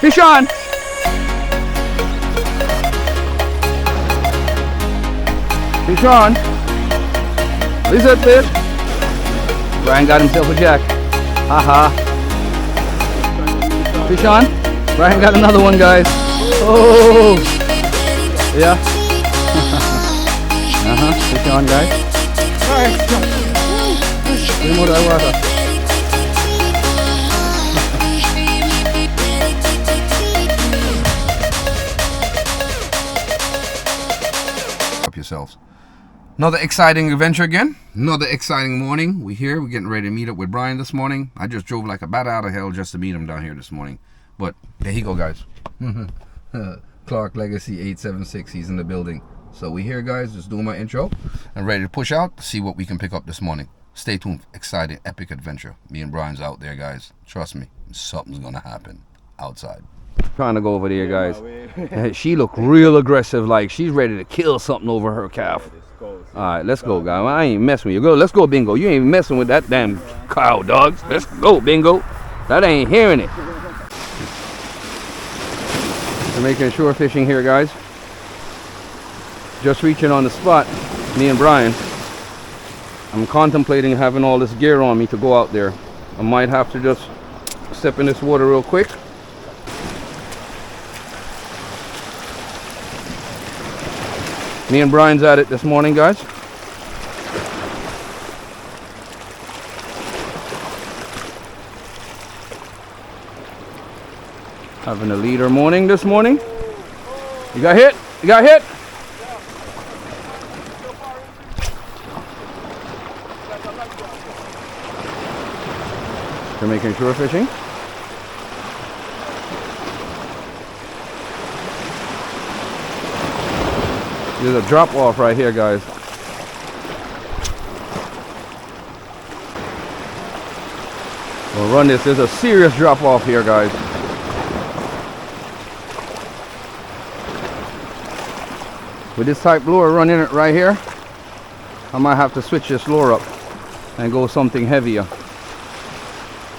Fish on! Fish on! Lizard fish! Brian got himself a jack. Haha. Fish on! Brian got another one, guys. Oh! Yeah. Fish on, guys. More water. Yourselves. Another exciting adventure again. Another exciting morning. We're here. We're getting ready to meet up with Brian this morning. I just drove like a bat out of hell just to meet him down here this morning. But there you go, guys. Clark Legacy 876. He's in the building. So we're here, guys. Just doing my intro and ready to push out to see what we can pick up this morning. Stay tuned. Exciting, epic adventure. Me and Brian's out there, guys. Trust me. Something's gonna happen outside. Trying to go over there, guys. She looked real aggressive, like she's ready to kill something over her calf. Alright, let's go, guys. I ain't messing with you. Go, let's go, Bingo. You ain't messing with that damn cow, dogs. Let's go, Bingo. That ain't hearing it. Jamaican shore fishing here, guys. Just reaching on the spot, me and Brian. I'm contemplating having all this gear on me to go out there. I might have to just step in this water real quick. Me and Brian's at it this morning, guys. Having a leader morning this morning. You got hit? You got hit? Jamaican shore fishing. There's a drop off right here, guys. We'll run this. There's a serious drop off here, guys. With this type lure running it right here, I might have to switch this lure up and go something heavier.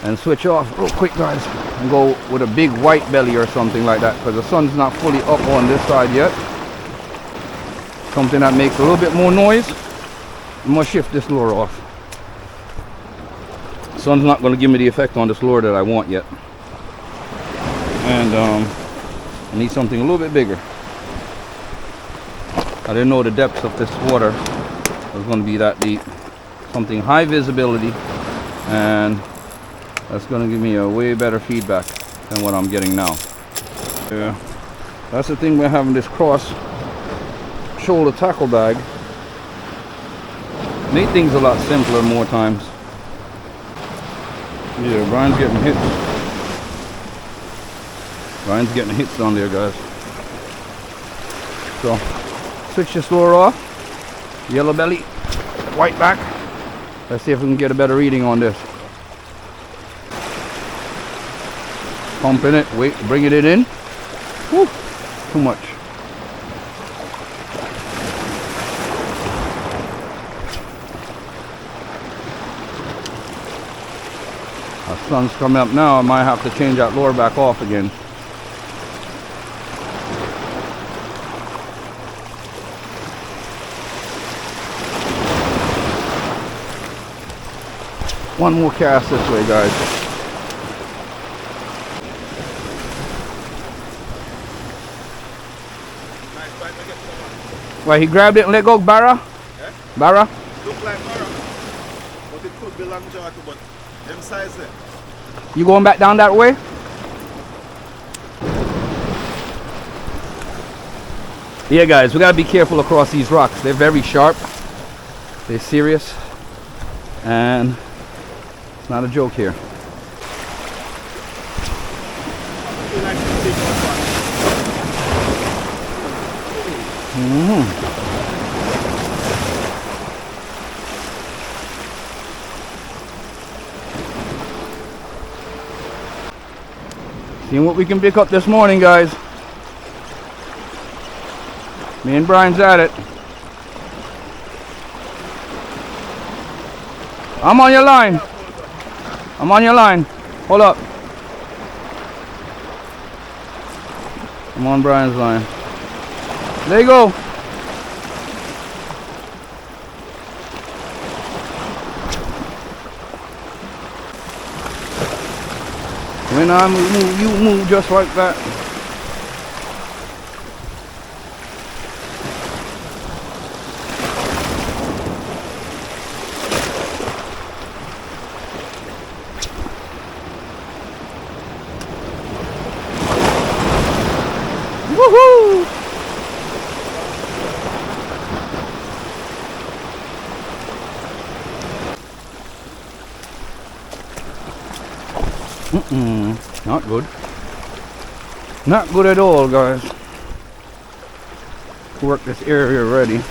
And switch off real quick, guys, and go with a big white belly or something like that, because the sun's not fully up on this side yet. Something that makes a little bit more noise. I'm gonna shift this lure off. Sun's not gonna give me the effect on this lure that I want yet. And I need something a little bit bigger. I didn't know the depths of this water was gonna be that deep. Something high visibility, and that's gonna give me a way better feedback than what I'm getting now. Yeah, that's the thing we're having this cross shoulder tackle bag. Make things a lot simpler more times. Yeah, Brian's getting hits. Brian's getting hits on there, guys. So, switch this lure off. Yellow belly, white back. Let's see if we can get a better reading on this. Pumping it, wait, bringing it in. Woo, too much. The sun's coming up now. I might have to change that lure back off again. One more cast this way, guys. Well, he grabbed it and let go, Barra? Yeah? Barra? Look like Barra, but it could be long jaw too, but them size there. You going back down that way? Yeah, guys, we gotta be careful across these rocks. They're very sharp. They're serious. And it's not a joke here. Seeing what we can pick up this morning, guys. Me and Brian's at it. I'm on your line. I'm on your line. Hold up. I'm on Brian's line. There you go. When I move, you move just like that. Woohoo! Not good. Not good at all, guys. Work this area ready.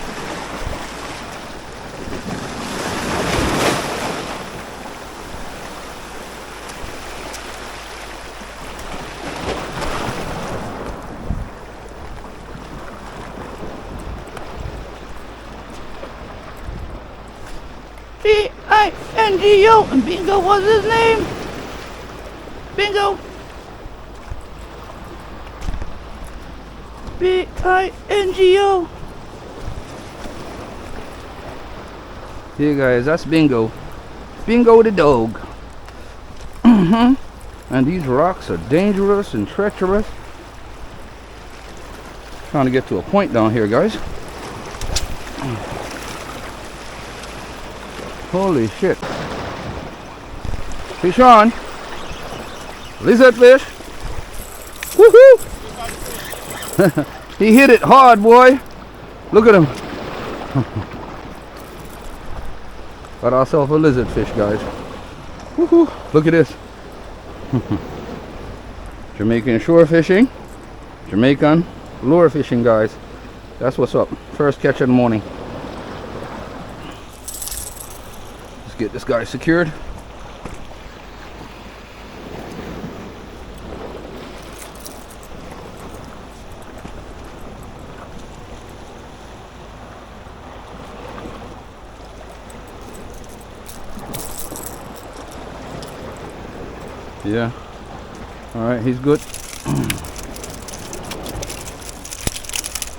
B-I-N-G-O, and Bingo was his name. Bingo. B-I-N-G-O. Here guys, that's Bingo. Bingo the dog. And these rocks are dangerous and treacherous. Trying to get to a point down here, guys. Holy shit. Fish on. Lizard fish. Woohoo! He hit it hard, boy. Look at him. Got ourselves a lizard fish, guys. Woohoo! Look at this. Jamaican shore fishing. Jamaican lure fishing, guys. That's what's up. First catch of the morning. Let's get this guy secured. Yeah. Alright, he's good.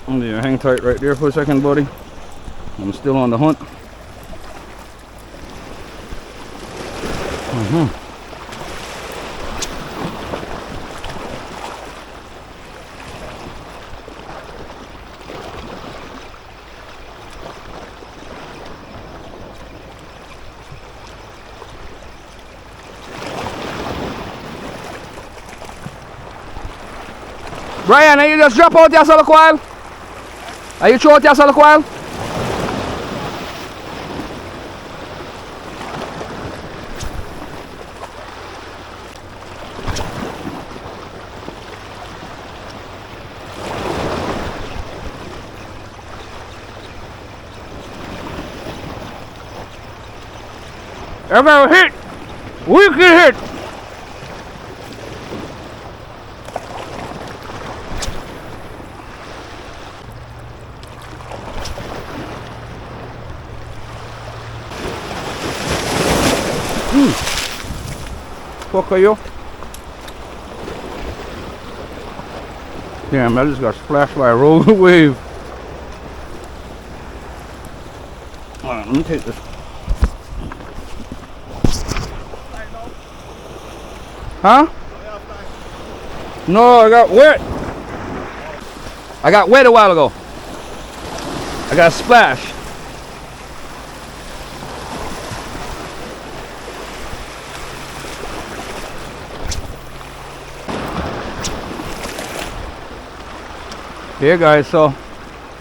Yeah, hang tight right there for a second, buddy. I'm still on the hunt. Brian, are you just drop out yourself a while? Are you throw out yourself a while? Ever hit? We can hit. Fuck are you? Damn, I just got splashed by a rolling wave. Alright, let me take this. Huh? No, I got wet. I got wet a while ago. I got splashed. Here guys, so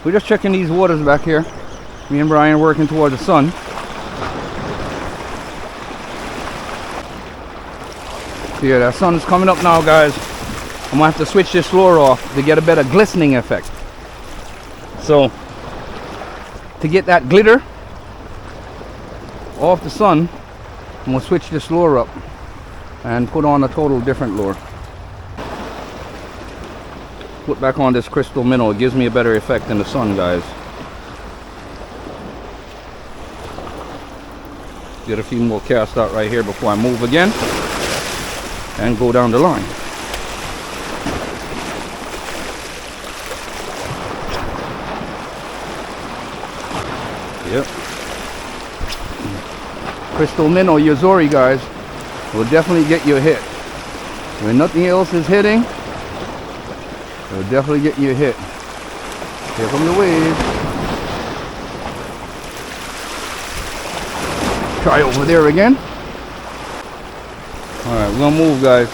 we're just checking these waters back here. Me and Brian working towards the sun. Here, that sun is coming up now, guys. I'm gonna have to switch this lure off to get a better glistening effect. So, to get that glitter off the sun, I'm gonna switch this lure up and put on a total different lure. Put back on this crystal minnow. It gives me a better effect in the sun, guys. Get a few more casts out right here before I move again and go down the line. Yep. Crystal minnow Yozori, guys, will definitely get you a hit. When nothing else is hitting, it'll definitely get you a hit. Here come the wave. Try over there again. Alright, we're gonna move, guys.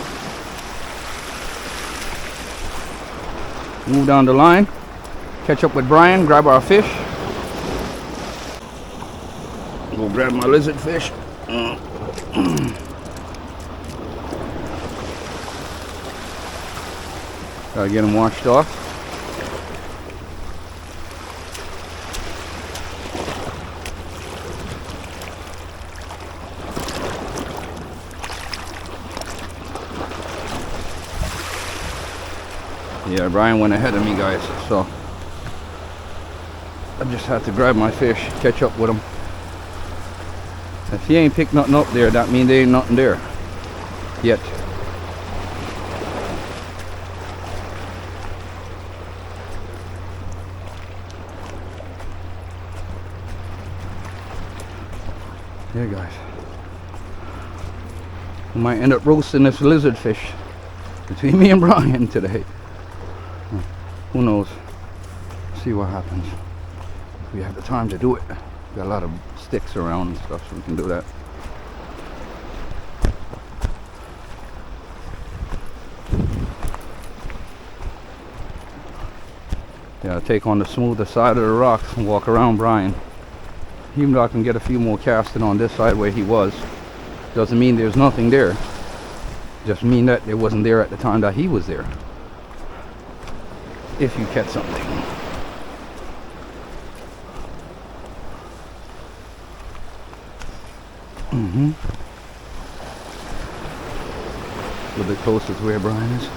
Move down the line. Catch up with Brian, grab our fish. Go grab my lizard fish. Gotta get him washed off. Yeah, Brian went ahead of me, guys, so I just had to grab my fish, catch up with him. If he ain't picked nothing up there, that means there ain't nothing there yet. Yeah, guys, we might end up roasting this lizard fish between me and Brian today. Who knows? See what happens. If we have the time to do it. Got a lot of sticks around and stuff, so we can do that. Yeah, take on the smoother side of the rocks and walk around Brian. Even though I can get a few more casting on this side where he was, doesn't mean there's nothing there. Just mean that it wasn't there at the time that he was there. If you catch something. A little bit closer to where Brian is.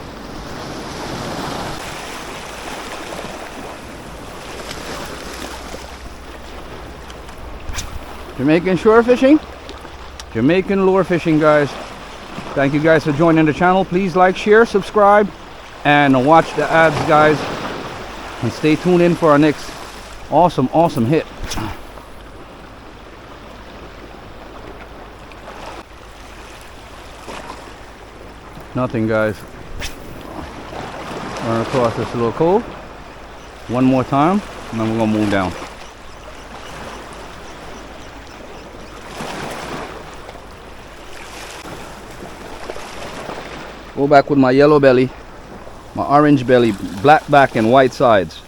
Jamaican shore fishing, Jamaican lure fishing, guys. Thank you guys for joining the channel. Please like, share, subscribe, and watch the ads, guys. And stay tuned in for our next awesome hit. Nothing, guys. Run across this little cove one more time, and then we're gonna move down. Go back with my yellow belly, my orange belly, black back and white sides.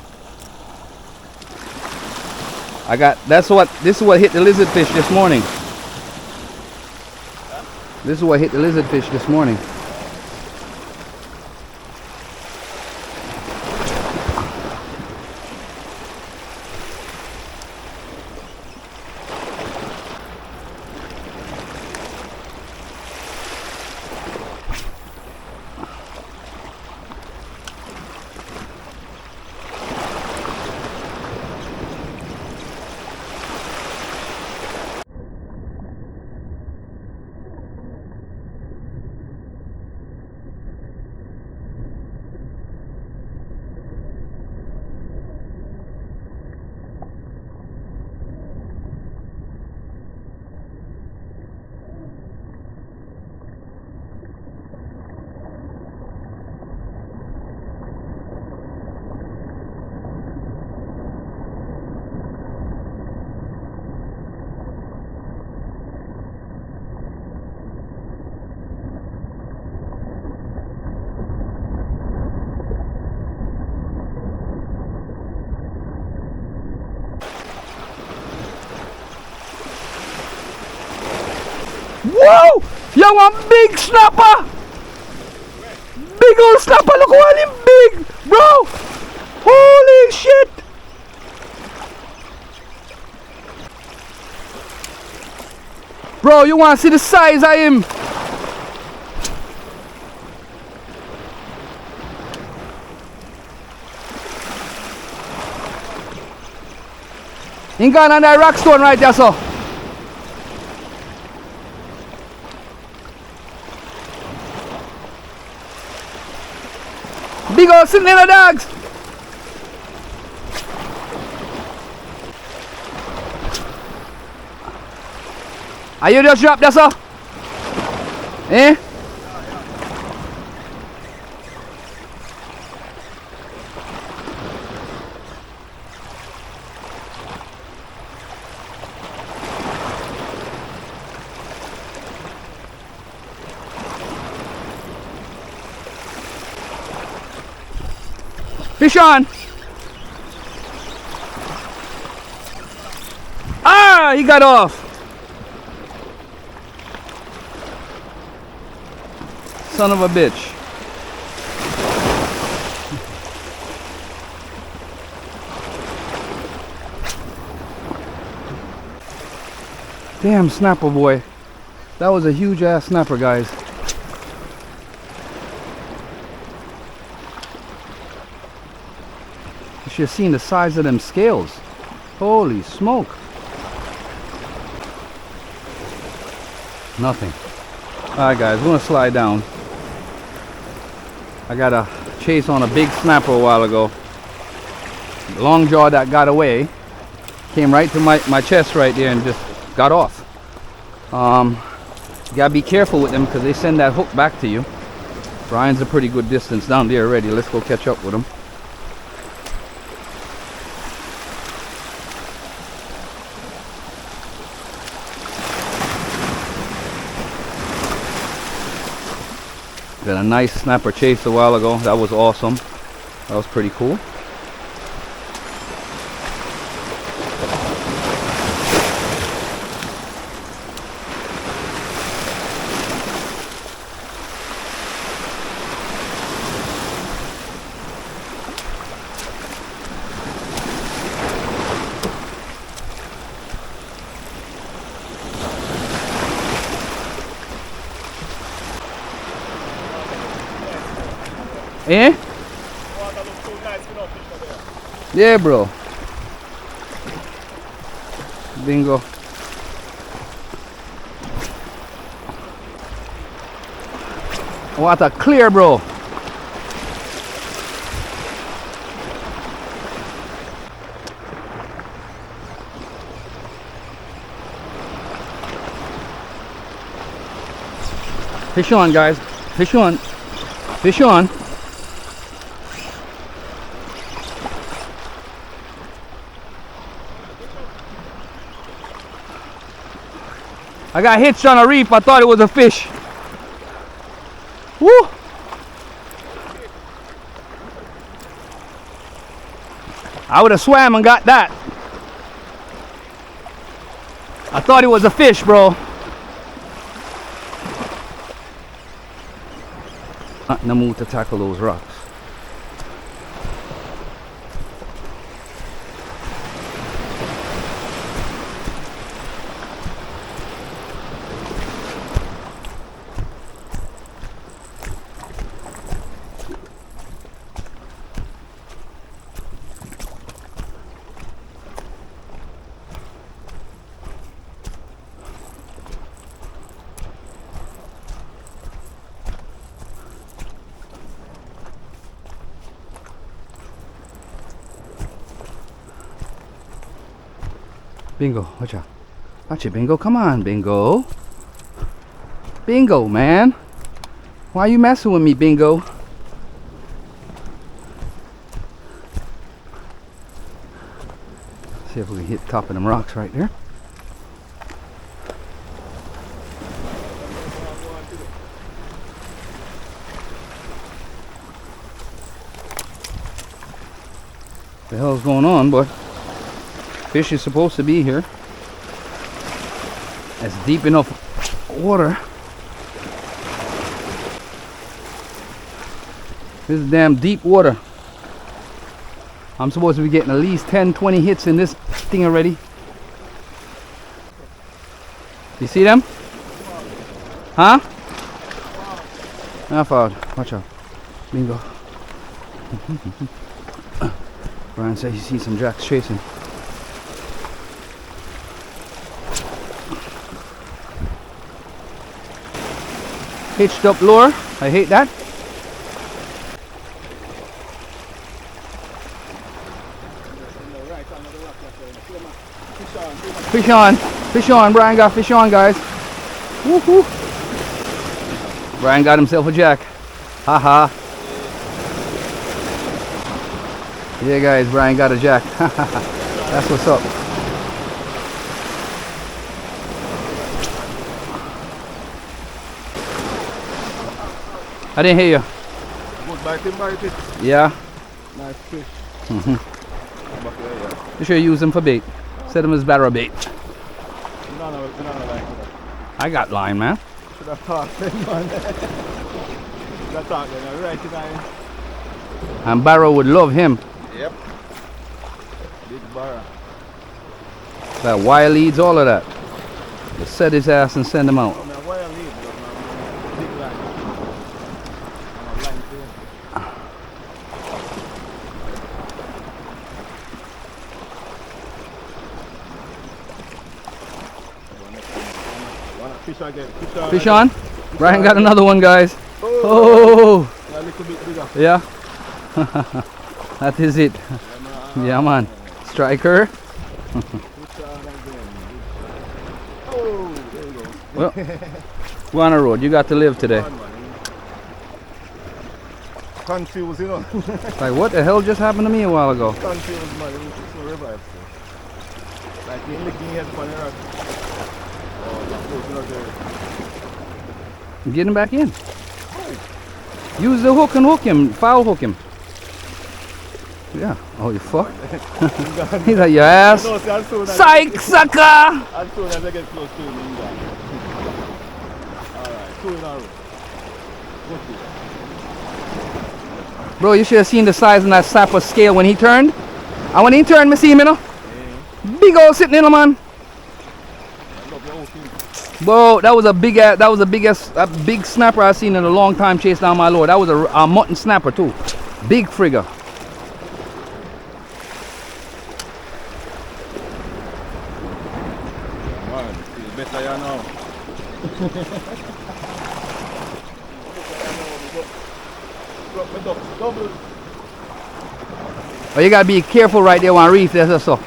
This is what hit the lizard fish this morning. This is what hit the lizard fish this morning. Whoa! You want big snapper? Big old snapper, look how him big, bro! Holy shit! Bro, you want to see the size of him? He gone on that rock stone right there, so. Big old sitting in the dogs. Are you just dropped that, sir? Eh? Fish on! Ah, he got off. Son of a bitch. Damn snapper, boy. That was a huge ass snapper, guys. You should have seen the size of them scales. Holy smoke. Nothing. Alright guys, we're gonna slide down. I got a chase on a big snapper a while ago. Long jaw that got away. Came right to my chest right there and just got off. You gotta be careful with them because they send that hook back to you. Brian's a pretty good distance down there already. Let's go catch up with him. Got a nice snapper chase a while ago. That was awesome. That was pretty cool. Eh? Water look too nice, we don't fish for there. Yeah, bro. Bingo. Water clear, bro. Fish on, guys. Fish on. Fish on. I got hitched on a reef. I thought it was a fish. Woo! I would have swam and got that. I thought it was a fish, bro. Not in the mood to tackle those rocks. Bingo, watch out. Watch it, Bingo. Come on, Bingo. Bingo, man. Why you messing with me, Bingo? See if we can hit the top of them rocks right there. What the hell's going on, but fish is supposed to be here. That's deep enough water. This is damn deep water. I'm supposed to be getting at least 10-20 hits in this thing already. You see them? Huh? Not far. Watch out. Bingo. Brian said he sees some jacks chasing. Hitched up lure. I hate that. Fish on. Fish on. Brian got fish on, guys. Woohoo. Brian got himself a jack. Haha. Yeah, guys, Brian got a jack. That's what's up. I didn't hear you. Good bite it. Yeah. Nice fish. You should use them for bait. Set them as barra bait. No, like I got line, man. should have talked then, man. Should have talked then, right tonight. And Barrow would love him. Yep. Big barra. That wire leads, all of that. Just set his ass and send him out. Oh, man, why I leave? Big line. Line too. Fish again. Fish on. Brian got another one, guys. Oh. A little bit bigger. Yeah. That is it. Yeah, man. Striker. Fish on again. Oh, there you go. Well, go on the road. You got to live today. Confused, you know. Like, what the hell just happened to me a while ago? Confused, man. It's no revive. Like you're licking head for the rock. Oh, Get him back in. Use the hook and hook him. Foul hook him. Yeah. Oh, you fuck. He's like, your ass. no, see, Psych, sucker! as soon as I get close to him, he's gone. Alright, 2 in a row. Okay. Bro, you should have seen the size of that sapper scale when he turned. And when he turned, me see him, you know? Big old sitting in, man. Bro, that was a big ass, that was the biggest, big snapper I've seen in a long time chase down my lord. That was a mutton snapper too. Big frigger. Man, it's better you know. Double. Oh, you gotta be careful right there on reef. That's so.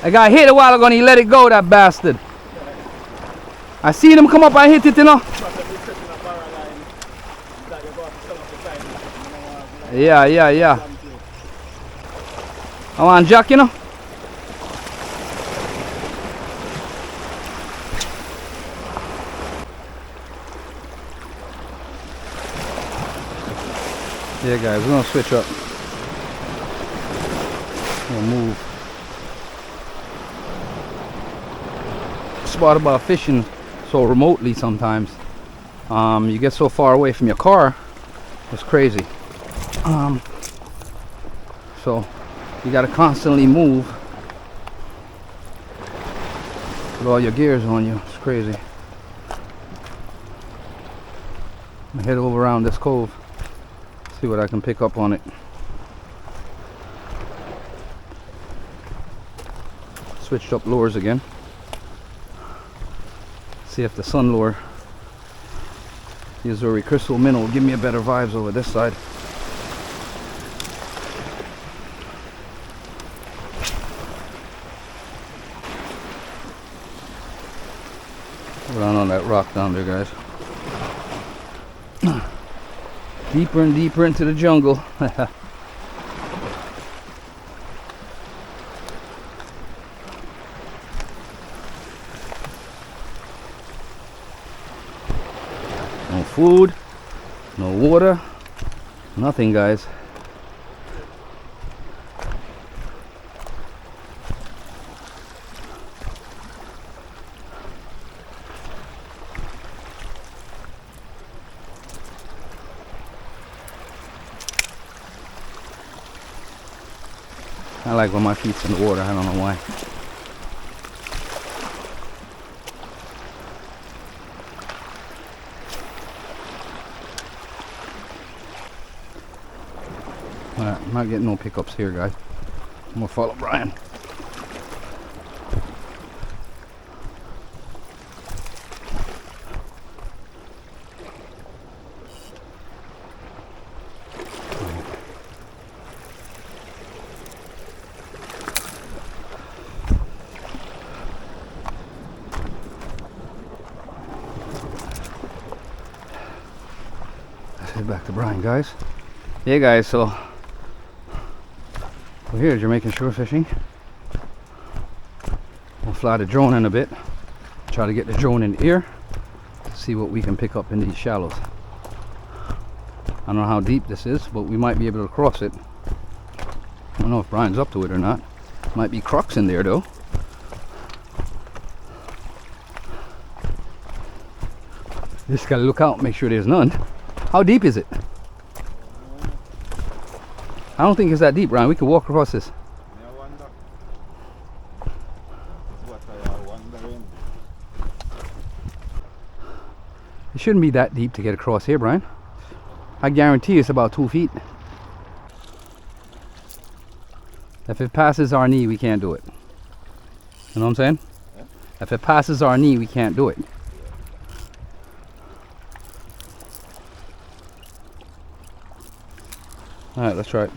I got hit a while ago and he let it go, that bastard. I seen him come up and hit it, you know. Yeah. I want Jack, you know. Yeah, guys, we're gonna switch up. We'll move. Spotted by fishing so remotely sometimes. You get so far away from your car, it's crazy. So you gotta constantly move with all your gears on you. It's crazy. I'm gonna head over around this cove, see what I can pick up on it. Switched up lures again. See if the sun lure, the Azuri Crystal Minnow, will give me a better vibes over this side. Put on that rock down there, guys. Deeper and deeper into the jungle. No food, no water, nothing, guys. I like when my feet's in the water, I don't know why. Alright, I'm not getting no pickups here, guys. I'm gonna follow Brian. Let's head back to Brian, guys. Yeah, guys, so we're here Jamaican shore fishing. We'll fly the drone in a bit. Try to get the drone in the ear. See what we can pick up in these shallows. I don't know how deep this is, but we might be able to cross it. I don't know if Brian's up to it or not. Might be crocs in there though. Just gotta look out, make sure there's none. How deep is it? I don't think it's that deep, Brian. We could walk across this. I wonder. What I am wondering. It shouldn't be that deep to get across here, Brian. I guarantee it's about 2 feet. If it passes our knee, we can't do it. You know what I'm saying? Yeah. If it passes our knee, we can't do it. Alright, let's try it.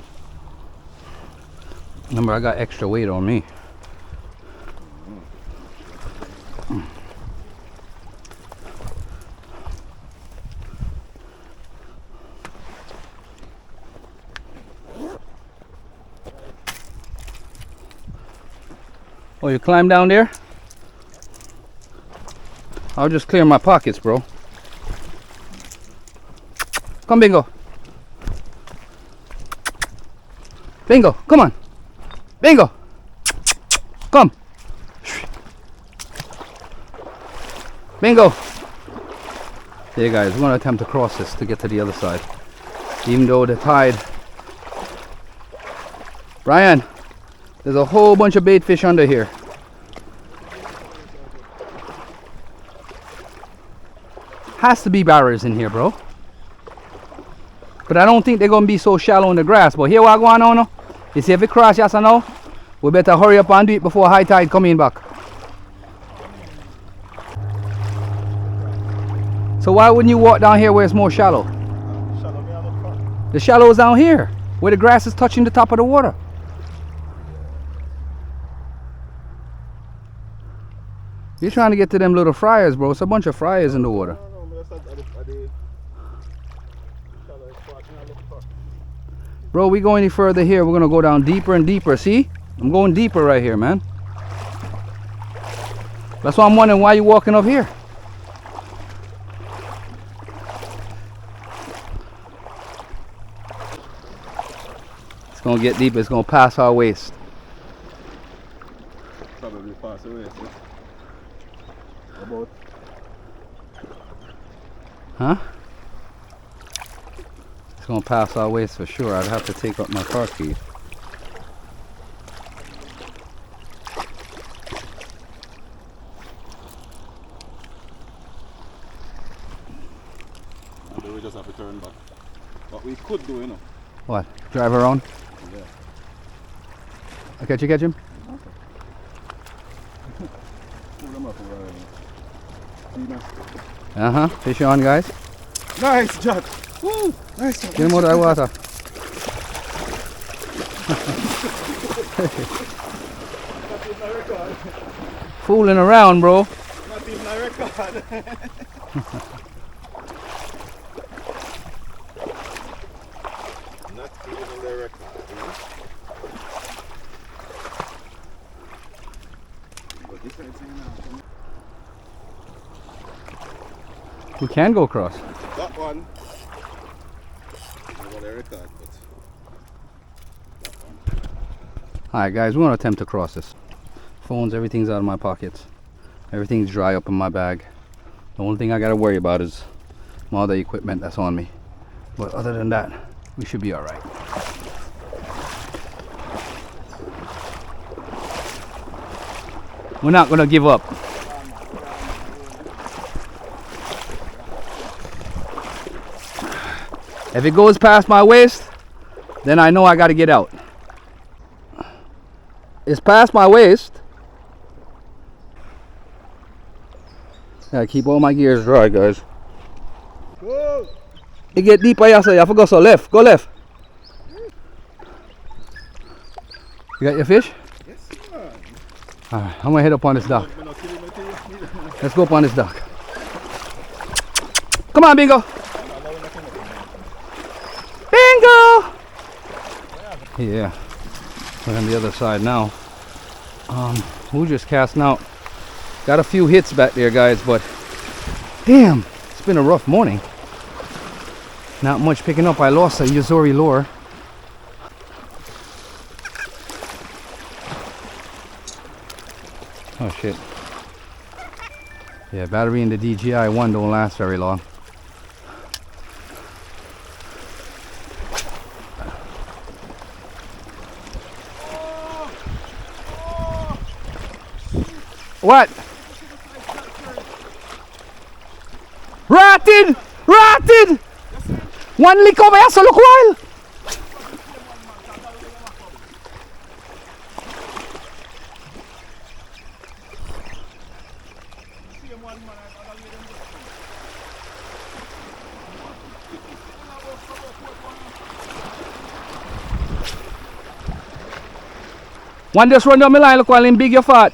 Remember, I got extra weight on me. Oh, you climb down there? I'll just clear my pockets, bro. Come, Bingo. Bingo, come on. Bingo. Come. Bingo. There, guys, we're going to attempt to cross this to get to the other side. Even though the tide... Brian, there's a whole bunch of bait fish under here. Has to be barriers in here, bro. But I don't think they're going to be so shallow in the grass. But here what going on now? You see if it crash, yes or no? We better hurry up and do it before high tide coming back. So why wouldn't you walk down here where it's more shallow? The shallow is down here, where the grass is touching the top of the water. You're trying to get to them little fryers, bro. It's a bunch of fryers in the water. Bro, we go any further here, we're gonna go down deeper and deeper. See? I'm going deeper right here, man. That's why I'm wondering why you walking up here. It's gonna get deeper, it's gonna pass our waist. Probably pass the waist. About. Huh? It's gonna pass our waist for sure. I'd have to take up my car keys. We just have to turn back. What we could do, you know. What? Drive around? Yeah. I catch him? Okay. Pull them up over. Fish on, guys. Nice, Jack. Woo! Nice, Jack. Get him out of the water. Not even a record. Fooling around, bro. Not even a record. Not even a record. But this ain't saying now. We can go across. That one. Not a record, but Alright, guys, we're gonna attempt to cross this. Phones, everything's out of my pockets. Everything's dry up in my bag. The only thing I gotta worry about is all the equipment that's on me. But other than that, we should be alright. We're not gonna give up. If it goes past my waist, then I know I gotta get out. It's past my waist. Gotta keep all my gears dry, guys. Go! It get deeper here, so you have to go so left. Go left. You got your fish? Yes, man. Alright, I'm gonna head up on this dock. Let's go up on this dock. Come on, Bingo. Bingo! Yeah. We're on the other side now. We're just casting out. Got a few hits back there, guys, but damn, it's been a rough morning. Not much picking up. I lost a Yuzori lure. Oh shit. Yeah, battery in the DJI 1 don't last very long. What? Rotted! Rotted! One lick over here, so look while. One just run down my line, look while him big your fat.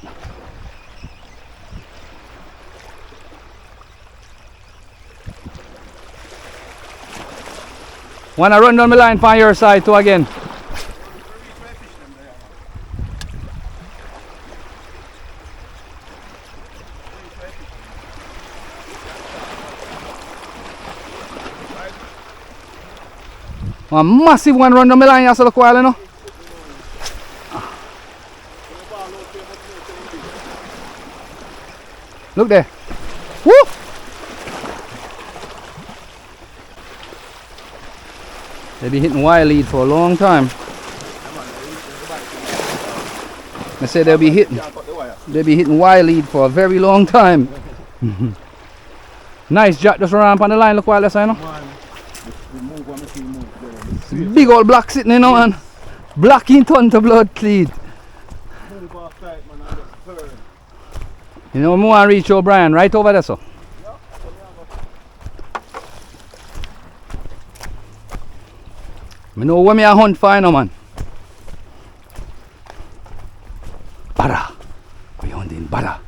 One I run down my line from your side too again. A massive one run down my line, so look while you know. Look there. Woo! They be hitting wire lead for a long time. I said they'll be hitting wire lead for a very long time. Nice Jack just around on the line, look while that's I know. Big old black sitting in man. Black in ton to blood clean. You know, I want to reach O'Brien right over there, so. I know where me a hunt for, you know, man. Bara. We hunting bara.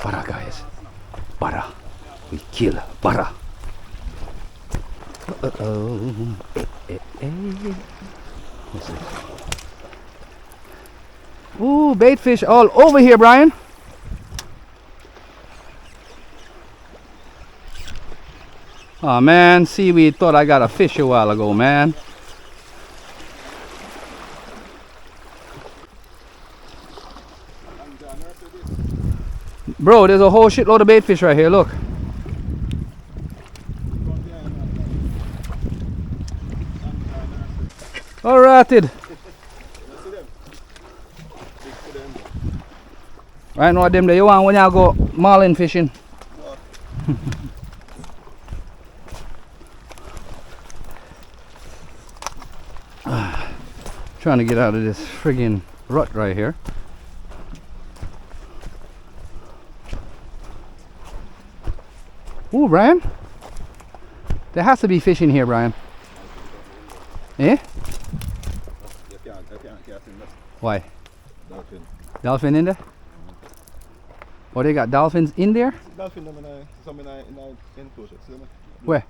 Bara, guys. Bara. We kill bara. Uh-oh. What's this? Ooh, bait fish all over here, Brian. Oh man, seaweed thought I got a fish a while ago, man. Bro, there's a whole shitload of bait fish right here, look. All rotted. Right now, them there you want when you go marlin fishing. Trying to get out of this friggin' rut right here. Ooh, Brian. There has to be fish in here, Brian. Eh? Why? Dolphin. Dolphin in there? Oh, they got dolphins in there? Dolphin some in enclosure. Where?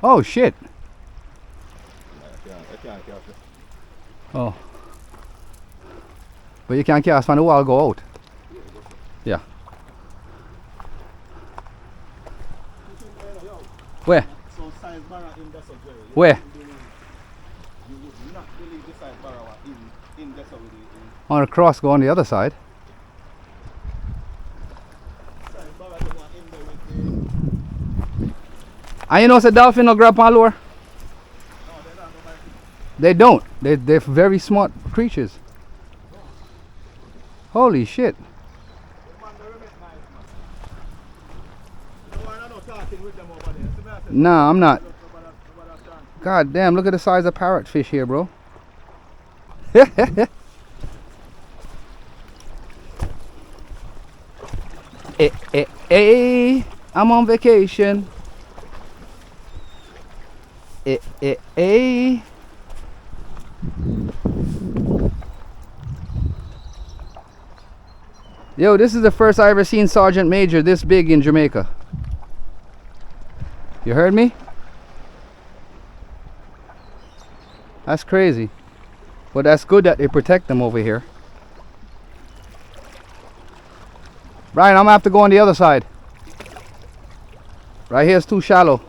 Oh shit. I can't catch it. Oh. But you can't cast from the wall, go out. Yeah. Where? So size barra in the subway. Where? You would not believe the size barra in the subway. On a cross, go on the other side. Size barra the one in there with the... And you know, it's a dolphin or grab on lure? No, they don't. They don't. They're very smart creatures. Holy shit. Nah, I'm not. God damn, look at the size of parrotfish here, bro. I'm on vacation. Yo, this is the first I ever seen Sergeant Major this big in Jamaica. You heard me? That's crazy. But that's good that they protect them over here. Brian, I'm gonna have to go on the other side. Right here is too shallow.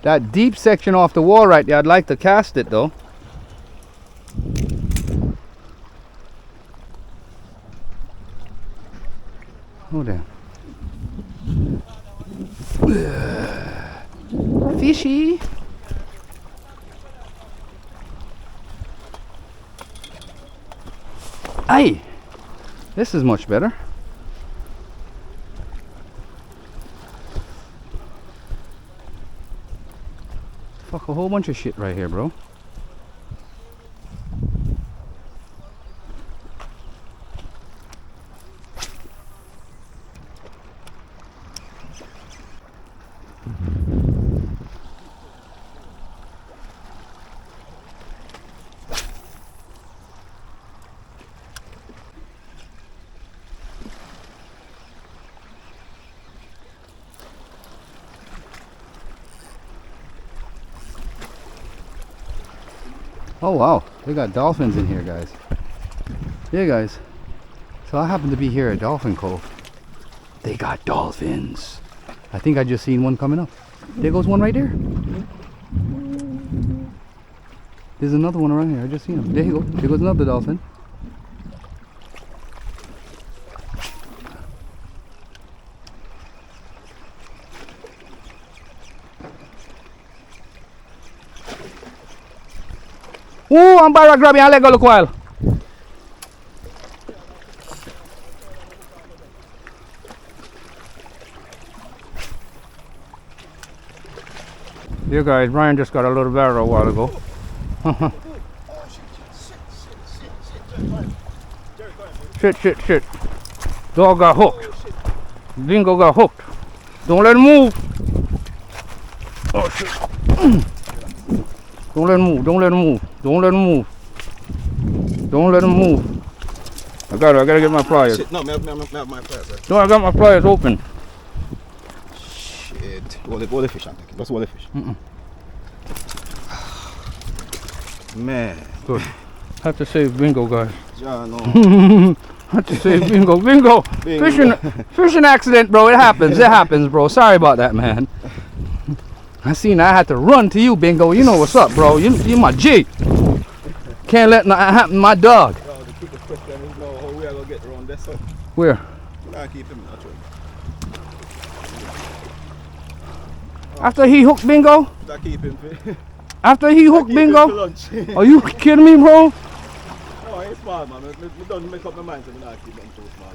That deep section off the wall right there, I'd like to cast it though. Oh damn. Fishy. Aye. This is much better. Fuck, a whole bunch of shit right here, bro. Oh wow, they got dolphins in here, guys. Yeah, guys. So I happen to be here at Dolphin Cove. They got dolphins. I think I just seen one coming up. There goes one right there. There's another one around here. I just seen him. There you go. There goes another dolphin. Ooh, I'm about to grab you and let go look while. Yeah guys, Brian just got a little better a while ago. Shit. Dog got hooked. Dingo got hooked. Don't let him move. Oh shit. Don't let him move. Don't let him move. I gotta get my pliers. No, I have my pliers. Right? No, I got my pliers open. Shit. All the fish, Anthony. That's all the fish. Man. Good. Have to save Bingo, guys. Yeah, no. Have to save Bingo. Bingo. Fishing accident, bro. It happens, bro. Sorry about that, man. I had to run to you, Bingo. You know what's up, bro. You my G. Can't let nothing happen to my dog. No, the quickest question is now how we are going to get around this. So Where? I keep him natural. After he hooked Bingo? I keep him. After he hooked Bingo? Are you kidding me, bro? No, it's small, man. I don't make up my mind so I keep him so small.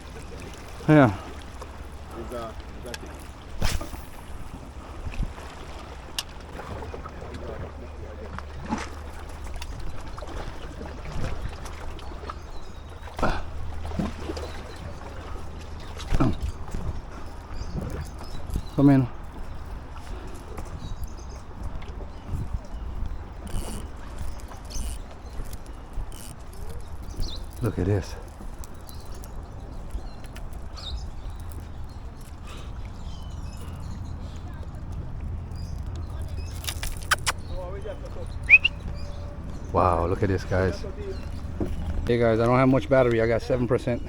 Yeah. Exactly. Come in. Look at this. Wow, look at this, guys. Hey guys, I don't have much battery. I got 7%.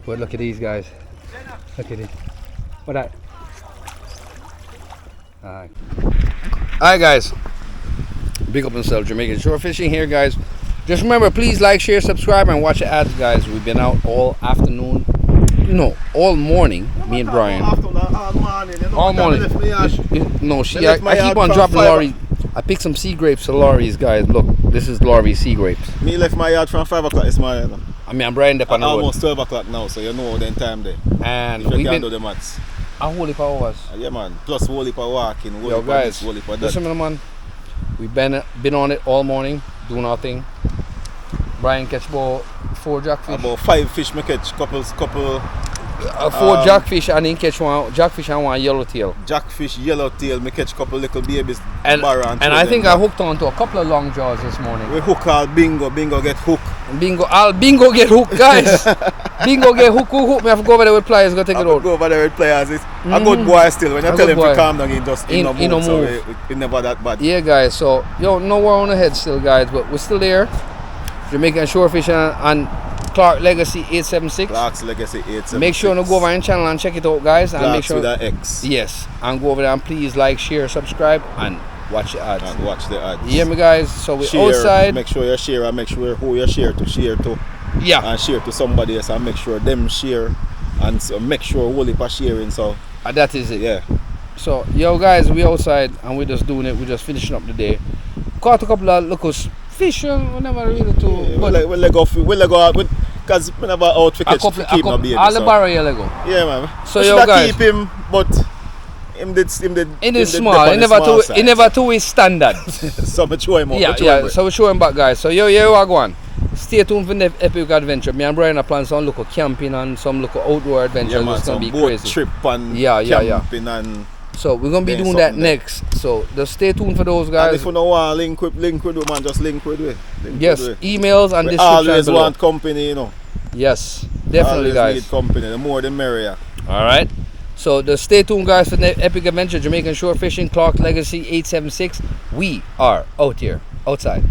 But look at these guys. Look at it. What that? Alright guys, big up yourself, Jamaican shore fishing here, guys. Just remember, please like, share, subscribe, and watch the ads, guys. We've been out all afternoon, all morning, me and Brian. All morning. No, I keep on dropping Laurie. I picked some sea grapes to Laurie's, guys. Look, this is Laurie's sea grapes. Me left my yard from 5 o'clock this morning. I mean, I'm Brian Depp on the road. Almost 12 o'clock now, so you know the time there. And if you can do the maths. A whole heap of hours. Yeah, man. Plus whole heap of walking, whole Yo, heap of guys, this, whole heap of that. listen, man. We've been on it all morning, do nothing. Brian catch about 4 jackfish. About 5 fish me catch, couple 4 jackfish, and he catch one jackfish and one yellowtail. jackfish, yellowtail, me catch couple little babies. And barra I throw think them I back. hooked onto a couple of long jaws this morning. We hook all bingo get hooked. Bingo get hooked, guys. Bingo get hook. Me have to go over there with pliers, go take it out. Go over there with players. It's a good boy still. When you A tell good him boy. to calm down, he no move. So move. it never that bad. Yeah, guys. So no war on the head still, guys, but we're still there. Jamaican Shorefish and Clark Legacy 876. Clark's Legacy 876. Make sure to go over our channel and check it out, guys. And Clark's make sure with an X. yes, and go over there and please like, share, subscribe, and watch the ads. And watch the ads. You hear me, guys? So we're Share, outside. make sure you share and make sure who you share to. Yeah, And share to somebody else and make sure them share. And so make sure whole heap of sharing. So that is it. yeah. So, yo, guys, we outside and we're just doing it. We're just finishing up the day. Caught a couple of local fish. We never really too. Yeah, but we'll go out with, because we never out for catch to keep no baby. all the So. barrel you go. Yeah, man. So, We yo, shoulda guys. keep him, but him did Small. He never to his standard. So much show him out. Yeah. So we show him back, guys. So yo, I go on. Stay tuned for the epic adventure. Me and Brian are planning some local camping and some local outdoor adventures. Yeah, man, It's gonna some be boat crazy. trip and Yeah. camping and So we're gonna be Doing doing that something there. next. So just stay tuned for those and guys. if you don't want link with man, just link with we. Yes, emails and We description always below. want company, you know. Yes, definitely, Always guys. need company. The more the merrier. All right. So just stay tuned, guys, for the epic adventure, Jamaican Shore Fishing, Clark Legacy 876. We are out here, outside.